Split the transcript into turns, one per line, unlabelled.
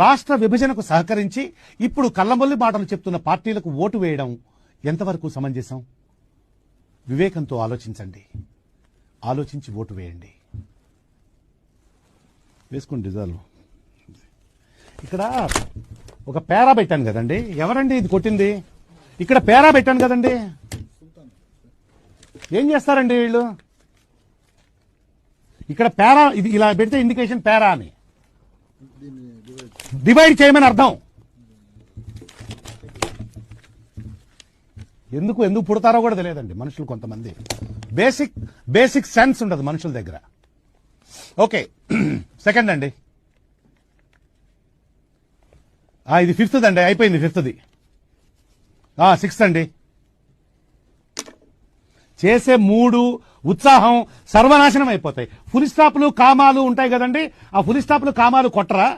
రాష్ట్ర విభజనకు సహకరించి ఇప్పుడు కళ్ళబొల్లి మాటలు చెప్తున్న పార్టీలకు ఓటు వేయడం ఎంతవరకు సమంజసం? వివేకంతో ఆలోచించండి, ఆలోచించి ఓటు వేయండి. వేసుకోండి రిజల్వ్. ఇక్కడ ఒక పేరా పెట్టాను కదండి, ఎవరండి ఇది కొట్టింది? ఇక్కడ పేరా పెట్టాను కదండి, ఏం చేస్తారండి వీళ్ళు? ఇక్కడ పేరా, ఇది ఇలా పెడితే ఇండికేషన్ పేరా అని, డివైడ్ చేయమని అర్థం. ఎందుకు ఎందుకు పుడతారో కూడా తెలియదండి మనుషులు, కొంతమంది బేసిక్ సెన్స్ ఉండదు మనుషుల దగ్గర. ఓకే, సెకండ్ అండి, ఇది ఫిఫ్త్ అండి, అయిపోయింది ఫిఫ్త్ది. సిక్స్త్ అండి, చేసే మూడు ఉత్సాహం సర్వనాశనం అయిపోతాయి. ఫుల్ స్టాప్లు కామాలు ఉంటాయి కదండి, ఆ ఫుల్ స్టాప్లు కామాలు కొట్టరా?